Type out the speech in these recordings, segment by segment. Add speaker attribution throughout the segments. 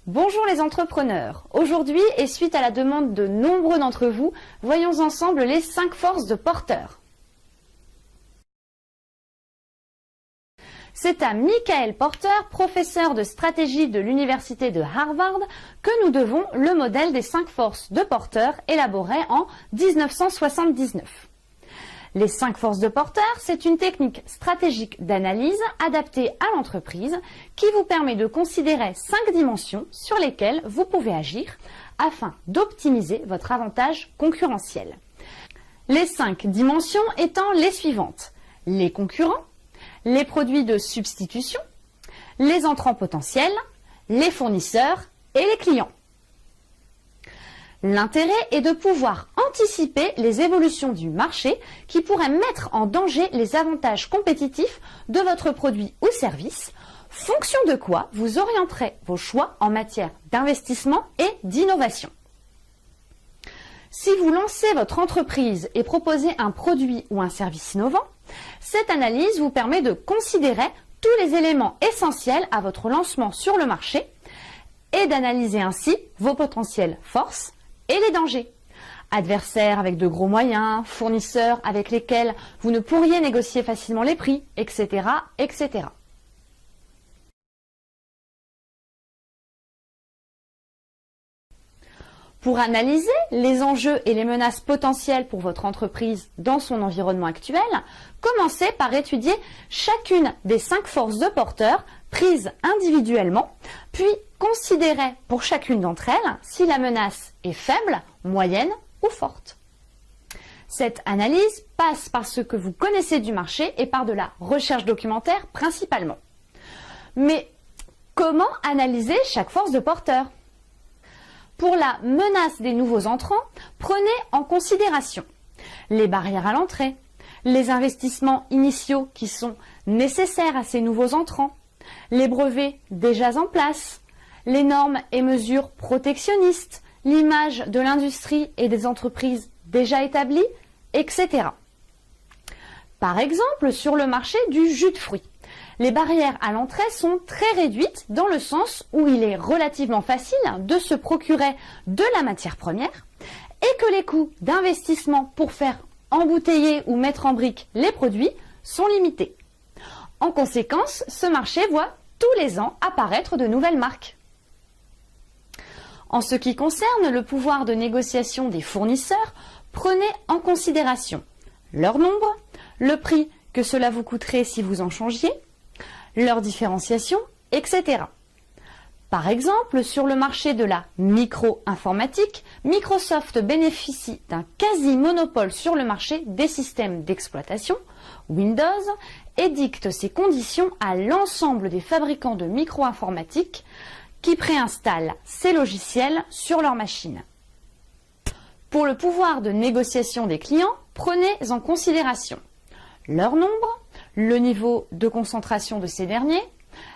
Speaker 1: Bonjour les entrepreneurs. Aujourd'hui, et suite à la demande de nombreux d'entre vous, voyons ensemble les 5 forces de porteurs. C'est à Michael Porter, professeur de stratégie de l'université de Harvard, que nous devons le modèle des 5 forces de Porter élaboré en 1979. Les 5 forces de Porter, c'est une technique stratégique d'analyse adaptée à l'entreprise qui vous permet de considérer 5 dimensions sur lesquelles vous pouvez agir afin d'optimiser votre avantage concurrentiel. Les 5 dimensions étant les suivantes: les concurrents, les produits de substitution, les entrants potentiels, les fournisseurs et les clients. L'intérêt est de pouvoir anticiper les évolutions du marché qui pourraient mettre en danger les avantages compétitifs de votre produit ou service, fonction de quoi vous orienterez vos choix en matière d'investissement et d'innovation. Si vous lancez votre entreprise et proposez un produit ou un service innovant, cette analyse vous permet de considérer tous les éléments essentiels à votre lancement sur le marché et d'analyser ainsi vos potentielles forces et les dangers. Adversaires avec de gros moyens, fournisseurs avec lesquels vous ne pourriez négocier facilement les prix, etc., etc. Pour analyser les enjeux et les menaces potentielles pour votre entreprise dans son environnement actuel, commencez par étudier chacune des 5 forces de Porter prises individuellement, puis considérez pour chacune d'entre elles si la menace est faible, moyenne ou forte. Cette analyse passe par ce que vous connaissez du marché et par de la recherche documentaire principalement. Mais comment analyser chaque force de Porter ? Pour la menace des nouveaux entrants, prenez en considération les barrières à l'entrée, les investissements initiaux qui sont nécessaires à ces nouveaux entrants, les brevets déjà en place, les normes et mesures protectionnistes, l'image de l'industrie et des entreprises déjà établies, etc. Par exemple, sur le marché du jus de fruits, les barrières à l'entrée sont très réduites dans le sens où il est relativement facile de se procurer de la matière première et que les coûts d'investissement pour faire embouteiller ou mettre en brique les produits sont limités. En conséquence, ce marché voit tous les ans apparaître de nouvelles marques. En ce qui concerne le pouvoir de négociation des fournisseurs, prenez en considération leur nombre, le prix que cela vous coûterait si vous en changiez, leur différenciation, etc. Par exemple, sur le marché de la micro-informatique, Microsoft bénéficie d'un quasi-monopole sur le marché des systèmes d'exploitation, Windows, et dicte ses conditions à l'ensemble des fabricants de micro-informatique qui préinstallent ces logiciels sur leurs machines. Pour le pouvoir de négociation des clients, prenez en considération leur nombre, le niveau de concentration de ces derniers,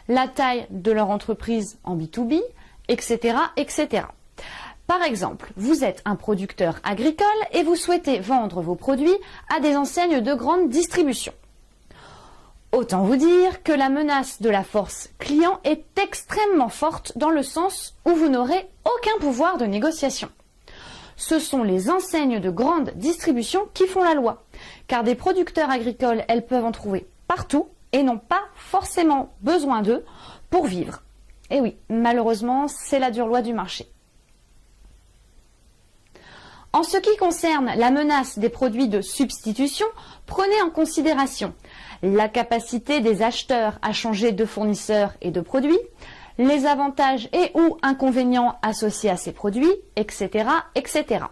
Speaker 1: la taille de leur entreprise en B2B, etc., etc. Par exemple, vous êtes un producteur agricole et vous souhaitez vendre vos produits à des enseignes de grande distribution. Autant vous dire que la menace de la force client est extrêmement forte dans le sens où vous n'aurez aucun pouvoir de négociation. Ce sont les enseignes de grande distribution qui font la loi, car des producteurs agricoles, elles peuvent en trouver partout et n'ont pas forcément besoin d'eux pour vivre. Et oui, malheureusement, c'est la dure loi du marché. En ce qui concerne la menace des produits de substitution, prenez en considération la capacité des acheteurs à changer de fournisseur et de produits, les avantages et ou inconvénients associés à ces produits, etc., etc.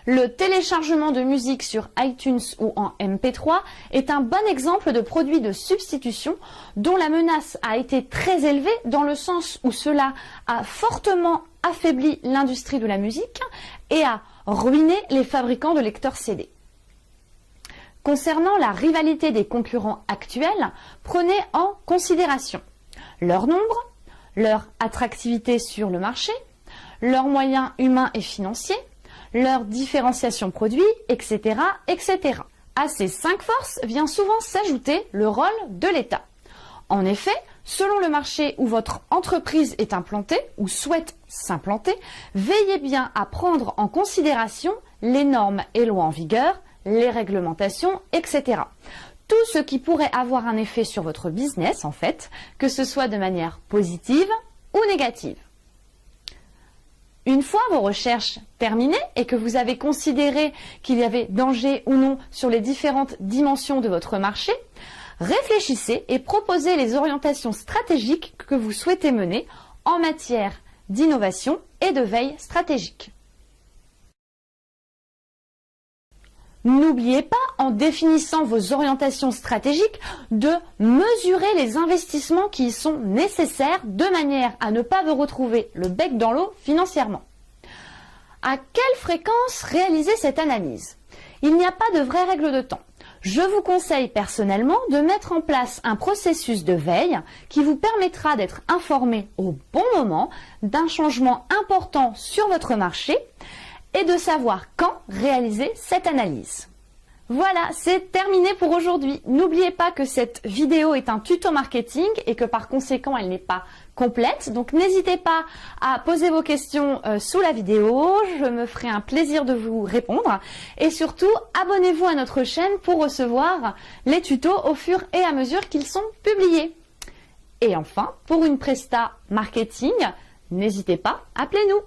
Speaker 1: Le téléchargement de musique sur iTunes ou en MP3 est un bon exemple de produit de substitution dont la menace a été très élevée dans le sens où cela a fortement affaibli l'industrie de la musique et a ruiné les fabricants de lecteurs CD. Concernant la rivalité des concurrents actuels, prenez en considération leur nombre, leur attractivité sur le marché, leurs moyens humains et financiers, leur différenciation produit, etc., etc. À ces 5 forces vient souvent s'ajouter le rôle de l'État. En effet, selon le marché où votre entreprise est implantée ou souhaite s'implanter, veillez bien à prendre en considération les normes et lois en vigueur, les réglementations, etc. Tout ce qui pourrait avoir un effet sur votre business, en fait, que ce soit de manière positive ou négative. Une fois vos recherches terminées et que vous avez considéré qu'il y avait danger ou non sur les différentes dimensions de votre marché, réfléchissez et proposez les orientations stratégiques que vous souhaitez mener en matière d'innovation et de veille stratégique. N'oubliez pas, en définissant vos orientations stratégiques, de mesurer les investissements qui y sont nécessaires de manière à ne pas vous retrouver le bec dans l'eau financièrement. À quelle fréquence réaliser cette analyse? Il n'y a pas de vraie règle de temps. Je vous conseille personnellement de mettre en place un processus de veille qui vous permettra d'être informé au bon moment d'un changement important sur votre marché et de savoir quand réaliser cette analyse. Voilà, c'est terminé pour aujourd'hui. N'oubliez pas que cette vidéo est un tuto marketing et que par conséquent, elle n'est pas complète. Donc n'hésitez pas à poser vos questions sous la vidéo. Je me ferai un plaisir de vous répondre. Et surtout, abonnez-vous à notre chaîne pour recevoir les tutos au fur et à mesure qu'ils sont publiés. Et enfin, pour une presta marketing, n'hésitez pas, appelez-nous.